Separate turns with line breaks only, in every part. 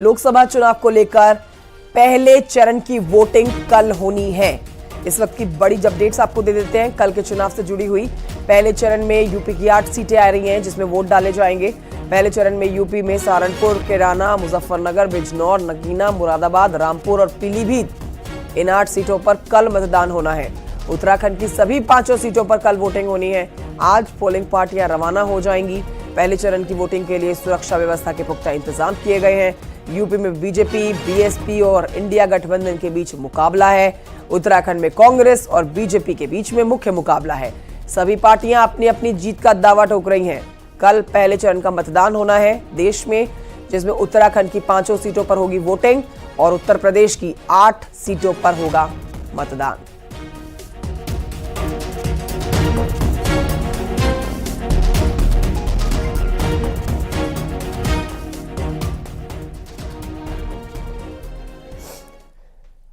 लोकसभा चुनाव को लेकर पहले चरण की वोटिंग कल होनी है। इस वक्त की बड़ी अपडेट्स आपको दे देते हैं कल के चुनाव से जुड़ी हुई। पहले चरण में यूपी की 8 सीटें आ रही हैं जिसमें वोट डाले जाएंगे। पहले चरण में यूपी में सहारनपुर, कैराना, मुजफ्फरनगर, बिजनौर, नगीना, मुरादाबाद, रामपुर और पीलीभीत, इन 8 सीटों पर कल मतदान होना है। उत्तराखंड की सभी 5 सीटों पर कल वोटिंग होनी है। आज पोलिंग पार्टियां रवाना हो जाएंगी। पहले चरण की वोटिंग के लिए सुरक्षा व्यवस्था के पुख्ता इंतजाम किए गए हैं। यूपी में बीजेपी, बीएसपी और इंडिया गठबंधन के बीच मुकाबला है। उत्तराखंड में कांग्रेस और बीजेपी के बीच में मुख्य मुकाबला है। सभी पार्टियां अपनी अपनी जीत का दावा ठोक रही हैं। कल पहले चरण का मतदान होना है देश में, जिसमें उत्तराखंड की 5 सीटों पर होगी वोटिंग और उत्तर प्रदेश की 8 सीटों पर होगा मतदान।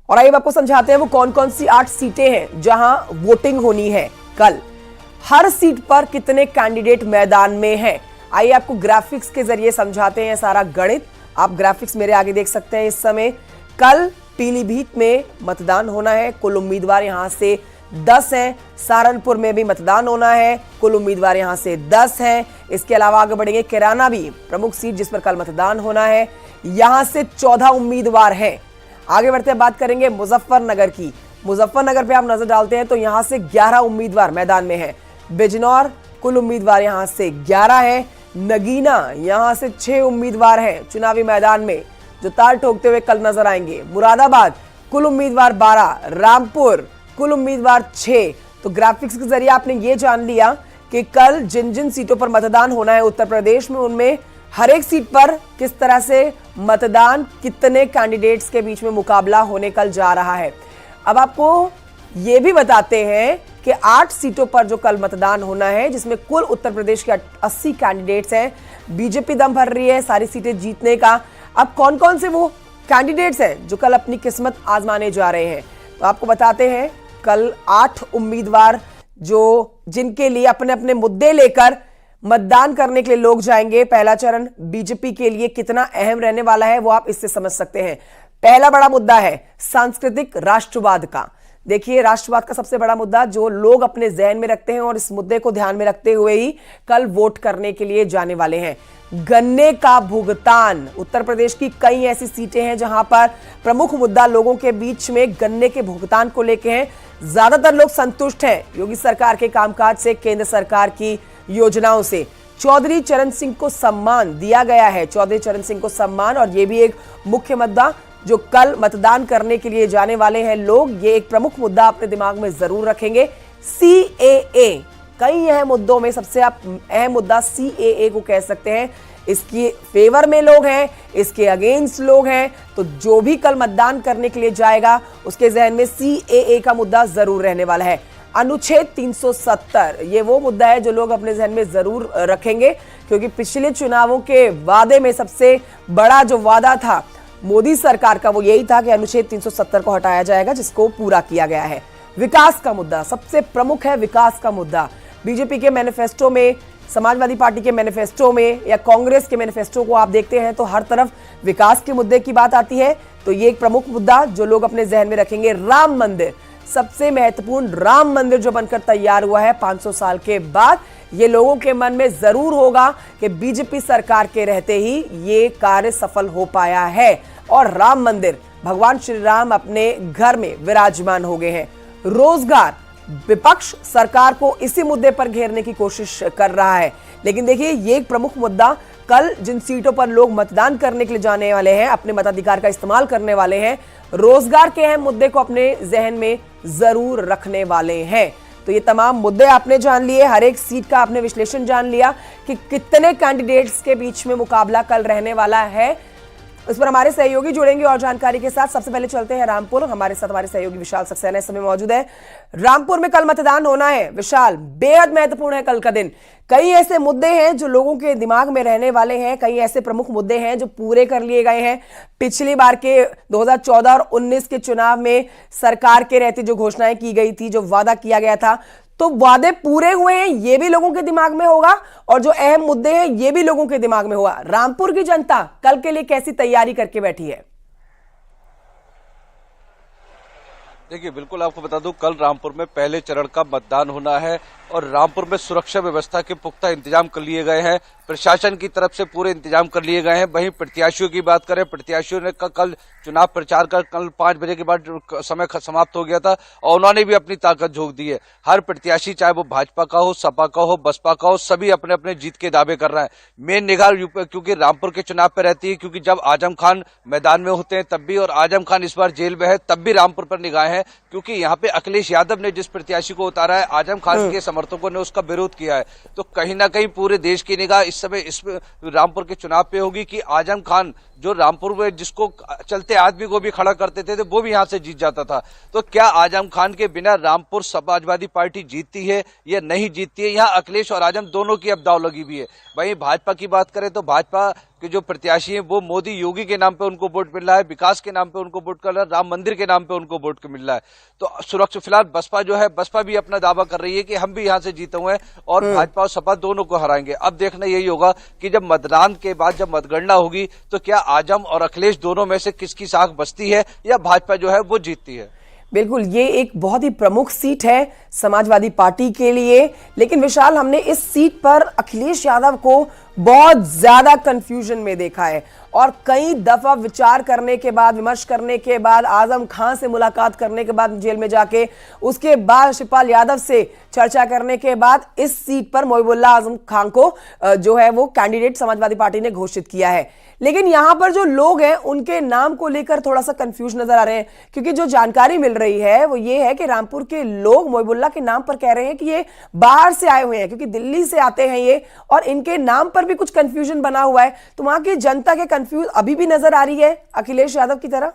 और आइए आपको समझाते हैं वो कौन कौन सी 8 सीटें हैं जहां वोटिंग होनी है कल। हर सीट पर कितने कैंडिडेट मैदान में हैं, आइए आपको ग्राफिक्स के जरिए समझाते हैं सारा गणित। आप ग्राफिक्स मेरे आगे देख सकते हैं। इस समय कल पीलीभीत में मतदान होना है। कुल उम्मीदवार यहां से 10 हैं। सहारनपुर में भी मतदान होना है। कुल उम्मीदवार यहां से 10 हैं। इसके अलावा आगे बढ़ेंगे, कैराना भी प्रमुख सीट जिस पर कल मतदान होना है, यहां से 14 उम्मीदवार हैं। आगे बढ़ते हैं, बात करेंगे मुजफ्फरनगर की। मुजफ्फरनगर पे आप नजर डालते हैं तो यहां से 11 उम्मीदवार मैदान में हैं। बिजनौर, कुल उम्मीदवार यहां से 11 हैं। नगीना, यहां से 6 उम्मीदवार हैं चुनावी मैदान में जो ताल ठोकते हुए कल नजर आएंगे। मुरादाबाद, कुल उम्मीदवार 12। रामपुर, कुल उम्मीदवार 6। तो ग्राफिक्स के जरिए आपने ये जान लिया कि कल जिन जिन सीटों पर मतदान होना है उत्तर प्रदेश में, उनमें हर एक सीट पर किस तरह से मतदान, कितने कैंडिडेट्स के बीच में मुकाबला होने कल जा रहा है। अब आपको यह भी बताते हैं कि 8 सीटों पर जो कल मतदान होना है, जिसमें कुल उत्तर प्रदेश के 80 कैंडिडेट्स हैं। बीजेपी दम भर रही है सारी सीटें जीतने का। अब कौन कौन से वो कैंडिडेट्स हैं जो कल अपनी किस्मत आजमाने जा रहे हैं, तो आपको बताते हैं। कल 8 उम्मीदवार जिनके लिए अपने अपने मुद्दे लेकर मतदान करने के लिए लोग जाएंगे। पहला चरण बीजेपी के लिए कितना अहम रहने वाला है वो आप इससे समझ सकते हैं। पहला बड़ा मुद्दा है सांस्कृतिक राष्ट्रवाद का। देखिए, राष्ट्रवाद का सबसे बड़ा मुद्दा जो लोग अपने जहन में रखते हैं और इस मुद्दे को ध्यान में रखते हुए ही कल वोट करने के लिए जाने वाले हैं। गन्ने का भुगतान, उत्तर प्रदेश की कई ऐसी सीटें हैं जहां पर प्रमुख मुद्दा लोगों के बीच में गन्ने के भुगतान को लेकर है। ज्यादातर लोग संतुष्ट हैं योगी सरकार के कामकाज से, केंद्र सरकार की योजनाओं से। चौधरी चरण सिंह को सम्मान दिया गया है, चौधरी चरण सिंह को सम्मान, और यह भी एक मुख्य मुद्दा जो कल मतदान करने के लिए जाने वाले हैं लोग, ये एक प्रमुख मुद्दा अपने दिमाग में जरूर रखेंगे। सीएए, कई अहम मुद्दों में सबसे आप अहम मुद्दा सीएए को कह सकते हैं। इसकी फेवर में लोग हैं, इसके अगेंस्ट लोग हैं, तो जो भी कल मतदान करने के लिए जाएगा उसके जहन में सीएए का मुद्दा जरूर रहने वाला है। अनुच्छेद 370, ये वो मुद्दा है जो लोग अपने जहन में जरूर रखेंगे, क्योंकि पिछले चुनावों के वादे में सबसे बड़ा जो वादा था मोदी सरकार का वो यही था कि अनुच्छेद 370 को हटाया जाएगा, जिसको पूरा किया गया है। विकास का मुद्दा सबसे प्रमुख है। विकास का मुद्दा बीजेपी के मैनिफेस्टो में, समाजवादी पार्टी के मैनिफेस्टो में या कांग्रेस के मैनिफेस्टो को आप देखते हैं तो हर तरफ विकास के मुद्दे की बात आती है। तो ये एक प्रमुख मुद्दा जो लोग अपने जहन में रखेंगे। राम मंदिर, सबसे महत्वपूर्ण, राम मंदिर जो बनकर तैयार हुआ है 500 साल के बाद, ये लोगों के मन में जरूर होगा कि बीजेपी सरकार के रहते ही ये कार्य सफल हो पाया है और राम मंदिर, भगवान श्री राम अपने घर में विराजमान हो गए हैं। रोजगार, विपक्ष सरकार को इसी मुद्दे पर घेरने की कोशिश कर रहा है, लेकिन देखिए ये एक प्रमुख मुद्दा कल जिन सीटों पर लोग मतदान करने के लिए जाने वाले हैं, अपने मताधिकार का इस्तेमाल करने वाले हैं, रोजगार के अहम मुद्दे को अपने जहन में जरूर रखने वाले हैं। तो ये तमाम मुद्दे आपने जान लिए, हर एक सीट का आपने विश्लेषण जान लिया कि कितने कैंडिडेट्स के बीच में मुकाबला कल रहने वाला है। इस पर हमारे सहयोगी जुड़ेंगे और जानकारी के साथ। सबसे पहले चलते हैं रामपुर, हमारे साथ हमारे सहयोगी विशाल सक्सेना इस समय मौजूद है। रामपुर में कल मतदान होना है। विशाल, बेहद महत्वपूर्ण है कल का दिन। कई ऐसे मुद्दे हैं जो लोगों के दिमाग में रहने वाले हैं, कई ऐसे प्रमुख मुद्दे हैं जो पूरे कर लिए गए हैं। पिछली बार के 2014 और 19 के चुनाव में सरकार के रहते जो घोषणाएं की गई थी, जो वादा किया गया था, तो वादे पूरे हुए हैं ये भी लोगों के दिमाग में होगा, और जो अहम मुद्दे हैं ये भी लोगों के दिमाग में होगा। रामपुर की जनता कल के लिए कैसी तैयारी करके बैठी है?
देखिए, बिल्कुल आपको बता दूं, कल रामपुर में पहले चरण का मतदान होना है और रामपुर में सुरक्षा व्यवस्था के पुख्ता इंतजाम कर लिए गए हैं। प्रशासन की तरफ से पूरे इंतजाम कर लिए गए हैं। वहीं प्रत्याशियों की बात करें, प्रत्याशियों ने कल चुनाव प्रचार कर कल 5 बजे के बाद समय समाप्त हो गया था और उन्होंने भी अपनी ताकत झोंक दी है। हर प्रत्याशी, चाहे वो भाजपा का हो, सपा का हो, बसपा का हो, सभी अपने अपने जीत के दावे कर रहे हैं। मेन निगाह क्योंकि रामपुर के चुनाव पे रहती है, क्योंकि जब आजम खान मैदान में होते हैं तब भी, और आजम खान इस बार जेल में है तब भी रामपुर पर निगाह है, क्योंकि यहाँ पे अखिलेश यादव ने जिस प्रत्याशी को उतारा है, आजम खान के समर्थकों ने उसका विरोध किया है। तो कहीं ना कहीं पूरे देश की निगाह इस समय इस रामपुर के चुनाव पे होगी कि आजम खान, जो रामपुर में जिसको चलते आदमी को भी खड़ा करते थे वो भी यहां से जीत जाता था, तो क्या आजम खान के बिना रामपुर समाजवादी पार्टी जीतती है या नहीं जीतती है? यहाँ अखिलेश और आजम दोनों की अब दांव लगी हुई है। वहीं भाजपा की बात करें तो भाजपा के जो प्रत्याशी हैं वो मोदी योगी के नाम पे उनको वोट मिल रहा है, विकास के नाम पे उनको वोट कर रहा है, राम मंदिर के नाम पे उनको वोट मिल रहा है। तो सुरक्षा, फिलहाल बसपा जो है, बसपा भी अपना दावा कर रही है कि हम भी यहाँ से जीते हुए हैं और भाजपा और सपा दोनों को हराएंगे। अब देखना यही होगा कि जब मतदान के बाद जब मतगणना होगी तो क्या आजम और अखिलेश दोनों में से किसकी साख बचती है या भाजपा जो है वो जीतती है।
बिल्कुल, ये एक बहुत ही प्रमुख सीट है समाजवादी पार्टी के लिए। लेकिन विशाल, हमने इस सीट पर अखिलेश यादव को बहुत ज्यादा कंफ्यूजन में देखा है और कई दफा विचार करने के बाद, विमर्श करने के बाद, आजम खान से मुलाकात करने के बाद जेल में जाके, उसके बाद शिवपाल यादव से चर्चा करने के बाद इस सीट पर मोहिबुल्लाह आजम खान को जो है वो कैंडिडेट समाजवादी पार्टी ने घोषित किया है। लेकिन यहां पर जो लोग हैं उनके नाम को लेकर थोड़ा सा कंफ्यूज नजर आ रहे हैं, क्योंकि जो जानकारी मिल रही है वो ये है कि रामपुर के लोग मोहिबुल्लाह के नाम पर कह रहे हैं कि ये बाहर से आए हुए हैं, क्योंकि दिल्ली से आते हैं ये, और इनके नाम पर भी कुछ कंफ्यूजन बना हुआ है। तो वहां की जनता के कंफ्यूज अभी भी नजर आ रही है अखिलेश यादव की तरह।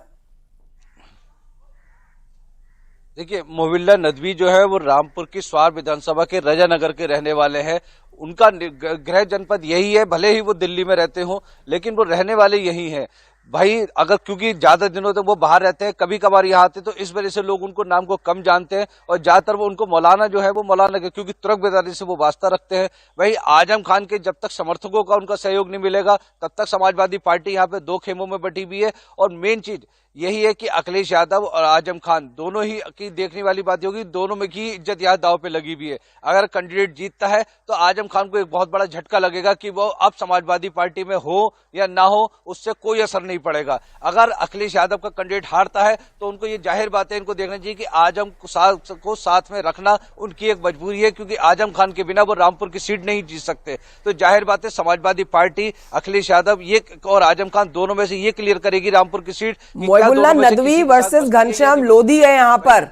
देखिए, मोहिबुल्लाह नदवी जो है वो रामपुर की स्वार विधानसभा के रजानगर के रहने वाले हैं। उनका गृह जनपद यही है, भले ही वो दिल्ली में रहते हो लेकिन वो रहने वाले यही हैं। भाई, अगर क्योंकि ज्यादा दिनों तक वो बाहर रहते हैं, कभी कभार यहाँ आते, तो इस वजह से लोग उनको नाम को कम जानते हैं और ज्यादातर वो उनको मौलाना जो है वो मौलाना के, क्योंकि तुर्क बिरादरी से वो वास्ता रखते हैं। वही आजम खान के जब तक समर्थकों का उनका सहयोग नहीं मिलेगा तब तक समाजवादी पार्टी यहाँ पे 2 खेमों में बटी हुई है। और मेन चीज यही है कि अखिलेश यादव और आजम खान दोनों ही की देखने वाली बात होगी, दोनों में की इज्जत यहाँ दाव पे लगी हुई है। अगर कैंडिडेट जीतता है तो आजम खान को एक बहुत बड़ा झटका लगेगा कि वो अब समाजवादी पार्टी में हो या ना हो, उससे कोई असर नहीं पड़ेगा। अगर अखिलेश यादव का कैंडिडेट हारता है तो उनको ये जाहिर बात है, इनको देखना चाहिए कि आजम को साथ में रखना उनकी एक मजबूरी है, क्योंकि आजम खान के बिना वो रामपुर की सीट नहीं जीत सकते। तो जाहिर बात है समाजवादी पार्टी अखिलेश यादव ये और आजम खान दोनों में से ये क्लियर करेगी रामपुर की सीट।
मोहिबुल्लाह नदवी वर्सेस घनश्याम लोधी है यहां पर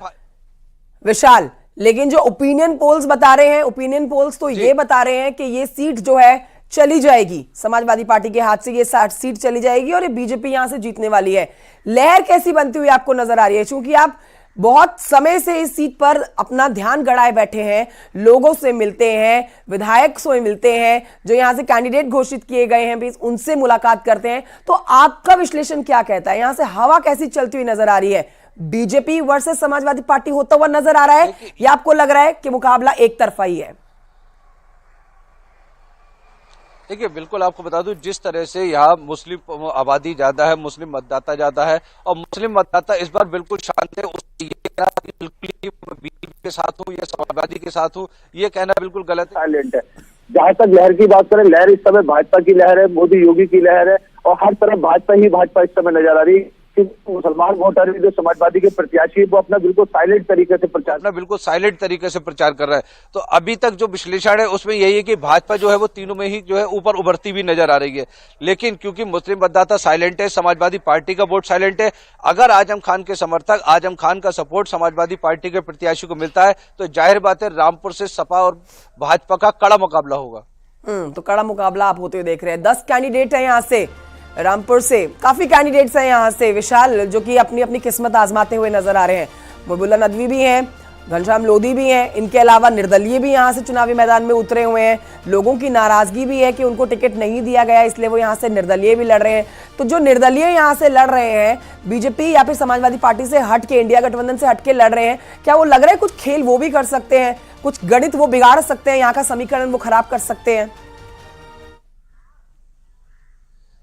विशाल। लेकिन जो ओपिनियन पोल्स बता रहे हैं, ओपिनियन पोल्स तो ये बता रहे हैं कि ये सीट जो है चली जाएगी समाजवादी पार्टी के हाथ से, ये 60 सीट चली जाएगी और ये बीजेपी यहां से जीतने वाली है। लहर कैसी बनती हुई आपको नजर आ रही है, क्योंकि आप बहुत समय से इस सीट पर अपना ध्यान गड़ाए बैठे हैं, लोगों से मिलते हैं, विधायक से मिलते हैं, जो यहां से कैंडिडेट घोषित किए गए हैं भी उनसे मुलाकात करते हैं। तो आपका विश्लेषण क्या कहता है, यहां से हवा कैसी चलती हुई नजर आ रही है? बीजेपी वर्सेस समाजवादी पार्टी होता हुआ नजर आ रहा है या आपको लग रहा है कि मुकाबला एक तरफा ही है?
देखिए, बिल्कुल आपको बता दूं, जिस तरह से यहाँ मुस्लिम आबादी ज्यादा है, मुस्लिम मतदाता ज्यादा है और मुस्लिम मतदाता इस बार बिल्कुल शांत है, बिल्कुल बीजेपी के साथ हूँ या समाजवादी के साथ हूँ, ये कहना बिल्कुल गलत है, साइलेंट है।
जहाँ तक लहर की बात करें, लहर इस समय भाजपा की लहर है, मोदी योगी की लहर है और हर तरफ भाजपा ही भाजपा इस समय नजर आ रही है। मुसलमान वोटर जो समाजवादी के प्रत्याशी वो अपना बिल्कुल साइलेंट तरीके से प्रचार
कर रहा है। तो अभी तक जो विश्लेषण है उसमें यही है कि भाजपा जो है वो तीनों में ही जो है ऊपर उभरती भी नजर आ रही है। लेकिन क्योंकि मुस्लिम मतदाता साइलेंट है, समाजवादी पार्टी का वोट साइलेंट है, अगर आजम खान के समर्थक, आजम खान का सपोर्ट समाजवादी पार्टी के प्रत्याशी को मिलता है तो जाहिर बात है रामपुर से सपा और भाजपा का कड़ा मुकाबला होगा।
तो कड़ा मुकाबला आप होते हुए देख रहे हैं। 10 कैंडिडेट है यहाँ से, रामपुर से काफी कैंडिडेट्स हैं यहाँ से विशाल, जो कि अपनी अपनी किस्मत आजमाते हुए नजर आ रहे हैं। मोहिबुल्लाह नदवी भी हैं, घनश्याम लोधी भी हैं, इनके अलावा निर्दलीय भी यहां से चुनावी मैदान में उतरे हुए हैं। लोगों की नाराजगी भी है कि उनको टिकट नहीं दिया गया, इसलिए वो यहां से निर्दलीय भी लड़ रहे हैं। तो जो निर्दलीय यहां से लड़ रहे हैं, बीजेपी या फिर समाजवादी पार्टी से हट के, इंडिया गठबंधन से हट के लड़ रहे हैं, क्या वो लग रहा है कुछ खेल वो भी कर सकते हैं, कुछ गणित वो बिगाड़ सकते हैं, यहाँ का समीकरण वो खराब कर सकते हैं?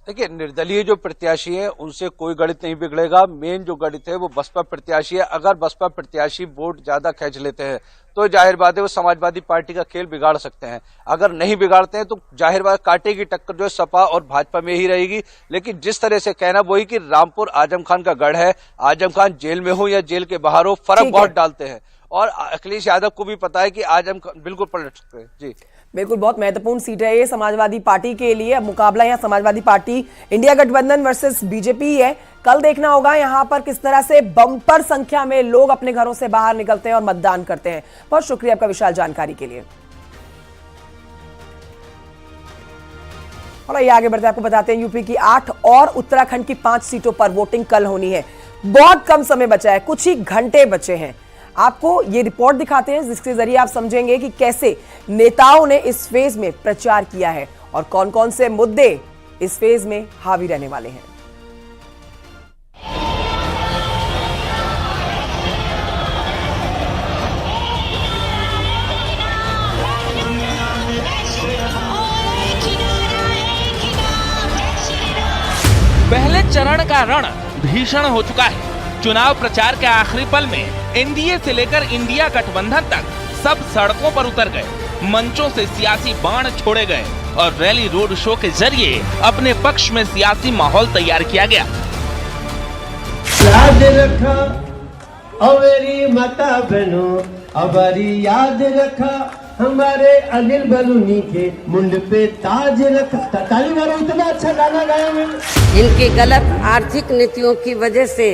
देखिए, निर्दलीय जो प्रत्याशी है उनसे कोई गणित नहीं बिगड़ेगा। मेन जो गणित है वो बसपा प्रत्याशी है। अगर बसपा प्रत्याशी वोट ज्यादा खींच लेते हैं तो जाहिर बात है वो समाजवादी पार्टी का खेल बिगाड़ सकते हैं। अगर नहीं बिगाड़ते हैं तो जाहिर बात कांटे की टक्कर जो है सपा और भाजपा में ही रहेगी। लेकिन जिस तरह से कहना वही कि रामपुर आजम खान का गढ़ है, आजम खान जेल में हो या जेल के बाहर हो, फर्क बहुत डालते हैं। और अखिलेश यादव को भी पता है कि आजम खान बिल्कुल पलट सकते हैं। जी
बिल्कुल, बहुत महत्वपूर्ण सीट है ये समाजवादी पार्टी के लिए। अब मुकाबला यहाँ समाजवादी पार्टी इंडिया गठबंधन वर्सेस बीजेपी है। कल देखना होगा यहाँ पर किस तरह से बम्पर संख्या में लोग अपने घरों से बाहर निकलते हैं और मतदान करते हैं। बहुत शुक्रिया आपका विशाल जानकारी के लिए। और आइए आगे बढ़ते हैं, आपको बताते हैं यूपी की 8 और उत्तराखंड की 5 सीटों पर वोटिंग कल होनी है। बहुत कम समय बचा है, कुछ ही घंटे बचे हैं। आपको ये रिपोर्ट दिखाते हैं जिसके जरिए आप समझेंगे कि कैसे नेताओं ने इस फेज में प्रचार किया है और कौन कौन से मुद्दे इस फेज में हावी रहने वाले हैं।
पहले चरण का रण भीषण हो चुका है। चुनाव प्रचार के आखिरी पल में एनडीए से लेकर इंडिया गठबंधन तक सब सड़कों पर उतर गए। मंचों से सियासी बाण छोड़े गए और रैली रोड शो के जरिए अपने पक्ष में सियासी माहौल तैयार किया गया।
याद रखा अवेरी माता बहनों, अबारी याद रखा हमारे अनिल बलूनी के मुंड पे ताज रखा। ताली मारो, इतना अच्छा गाना गाया मैंने।
इनकी गलत आर्थिक नीतियों की वजह से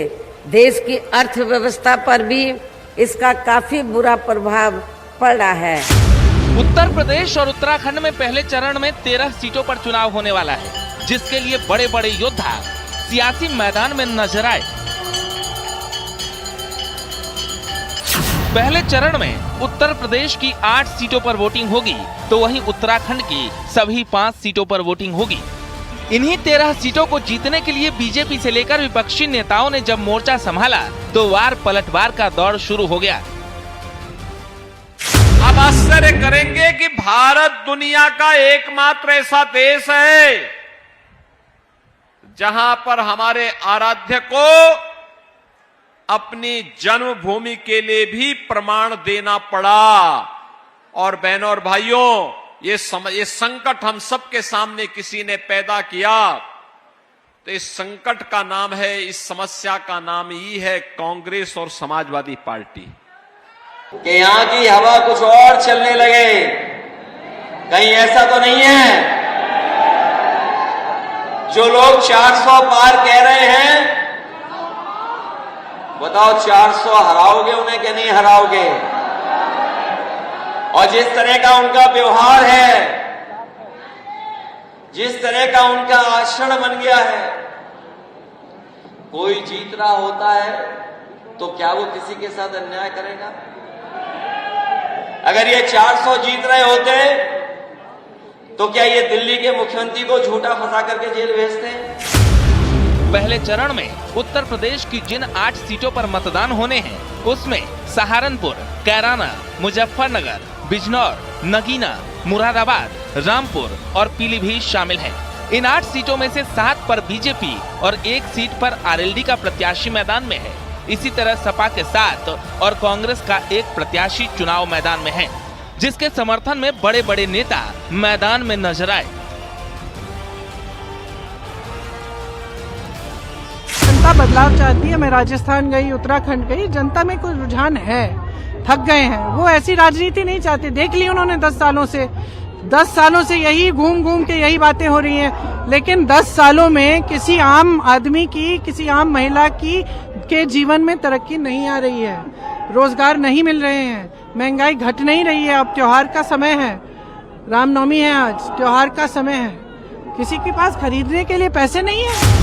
देश की अर्थव्यवस्था पर भी इसका काफी बुरा प्रभाव पड़ रहा है।
उत्तर प्रदेश और उत्तराखंड में पहले चरण में 13 सीटों पर चुनाव होने वाला है, जिसके लिए बड़े बड़े योद्धा सियासी मैदान में नजर आए। पहले चरण में उत्तर प्रदेश की 8 सीटों पर वोटिंग होगी, तो वहीं उत्तराखंड की सभी 5 सीटों पर वोटिंग होगी। इन्हीं 13 सीटों को जीतने के लिए बीजेपी से लेकर विपक्षी नेताओं ने जब मोर्चा संभाला तो वार पलटवार का दौर शुरू हो गया।
आप आश्चर्य करेंगे कि भारत दुनिया का एकमात्र ऐसा देश है जहां पर हमारे आराध्य को अपनी जन्मभूमि के लिए भी प्रमाण देना पड़ा। और बहनों और भाइयों, ये संकट हम सबके सामने किसी ने पैदा किया, तो इस संकट का नाम है, इस समस्या का नाम ही है कांग्रेस और समाजवादी पार्टी।
कि यहां की हवा कुछ और चलने लगे, कहीं ऐसा तो नहीं है? जो लोग 400 पार कह रहे हैं, बताओ 400 हराओगे उन्हें कि नहीं हराओगे? और जिस तरह का उनका व्यवहार है, जिस तरह का उनका आचरण बन गया है, कोई जीत रहा होता है तो क्या वो किसी के साथ अन्याय करेगा? अगर ये 400 जीत रहे होते तो क्या ये दिल्ली के मुख्यमंत्री को झूठा फंसा करके जेल भेजते?
पहले चरण में उत्तर प्रदेश की जिन 8 सीटों पर मतदान होने हैं, उसमें सहारनपुर, कैराना, मुजफ्फरनगर, बिजनौर, नगीना, मुरादाबाद, रामपुर और पीलीभीत शामिल हैं। इन 8 सीटों में से 7 पर बीजेपी और 1 सीट पर आरएलडी का प्रत्याशी मैदान में है। इसी तरह सपा के 7 और कांग्रेस का 1 प्रत्याशी चुनाव मैदान में है, जिसके समर्थन में बड़े बड़े नेता मैदान में नजर आए।
जनता बदलाव चाहती है। मैं राजस्थान गई, उत्तराखंड गई, जनता में कोई रुझान है, थक गए हैं। वो ऐसी राजनीति नहीं चाहते। देख ली उन्होंने 10 सालों से यही घूम घूम के यही बातें हो रही हैं। लेकिन 10 सालों में किसी आम आदमी की, किसी आम महिला की के जीवन में तरक्की नहीं आ रही है, रोजगार नहीं मिल रहे हैं, महंगाई घट नहीं रही है। अब त्योहार का समय है, रामनवमी है, आज त्योहार का समय है, किसी के पास खरीदने के लिए पैसे नहीं है।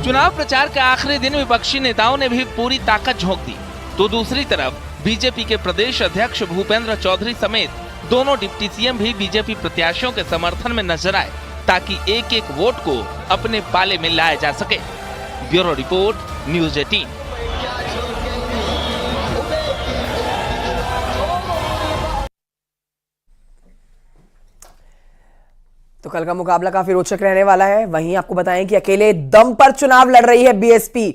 चुनाव प्रचार के आखिरी दिन विपक्षी नेताओं ने भी पूरी ताकत झोंक दी, तो दूसरी तरफ बीजेपी के प्रदेश अध्यक्ष भूपेंद्र चौधरी समेत दोनों डिप्टी सीएम भी बीजेपी प्रत्याशियों के समर्थन में नजर आए, ताकि एक एक वोट को अपने पाले में लाया जा सके। Bureau report, news 18।
तो कल का मुकाबला काफी रोचक रहने वाला है। वहीं आपको बताएं कि अकेले दम पर चुनाव लड़ रही है बीएसपी।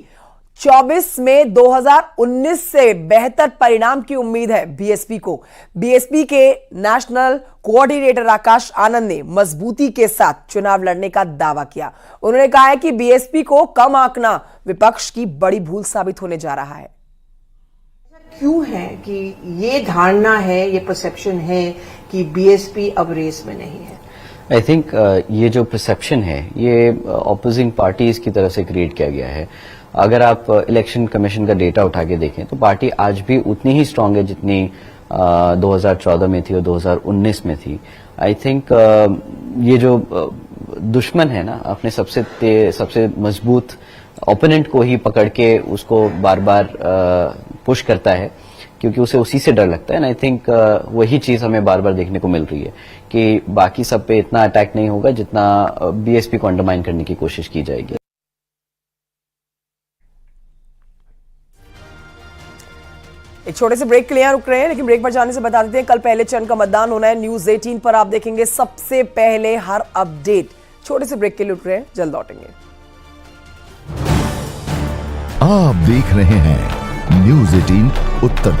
24 मई 2019 से बेहतर परिणाम की उम्मीद है बीएसपी को। बीएसपी के नेशनल कोऑर्डिनेटर आकाश आनंद ने मजबूती के साथ चुनाव लड़ने का दावा किया। उन्होंने कहा है कि बीएसपी को कम आंकना विपक्ष की बड़ी भूल साबित होने जा रहा है।
क्यों है कि ये धारणा है, ये परसेप्शन है कि बीएसपी अब रेस में नहीं है?
आई थिंक ये जो परसेप्शन है ये ऑपोजिंग पार्टीज की तरफ से क्रिएट किया गया है। अगर आप इलेक्शन कमीशन का डेटा उठा के देखें तो पार्टी आज भी उतनी ही स्ट्रांग है जितनी 2014 में थी और 2019 में थी। आई थिंक ये जो दुश्मन है ना, अपने सबसे मजबूत ओपोनेंट को ही पकड़ के उसको बार बार पुश करता है, क्योंकि उसे उसी से डर लगता है। एंड आई थिंक वही चीज हमें बार बार देखने को मिल रही है कि बाकी सब पे इतना अटैक नहीं होगा जितना बीएसपी को अंडरमाइन करने की कोशिश की जाएगी।
एक छोटे से ब्रेक के लिए रुक रहे हैं, लेकिन ब्रेक पर जाने से बता देते हैं कल पहले चरण का मतदान होना है। न्यूज 18 पर आप देखेंगे सबसे पहले हर अपडेट। छोटे से ब्रेक के लिए रुक रहे हैं, जल्द लौटेंगे।
आप देख रहे हैं न्यूज 18 उत्तर प्रदेश।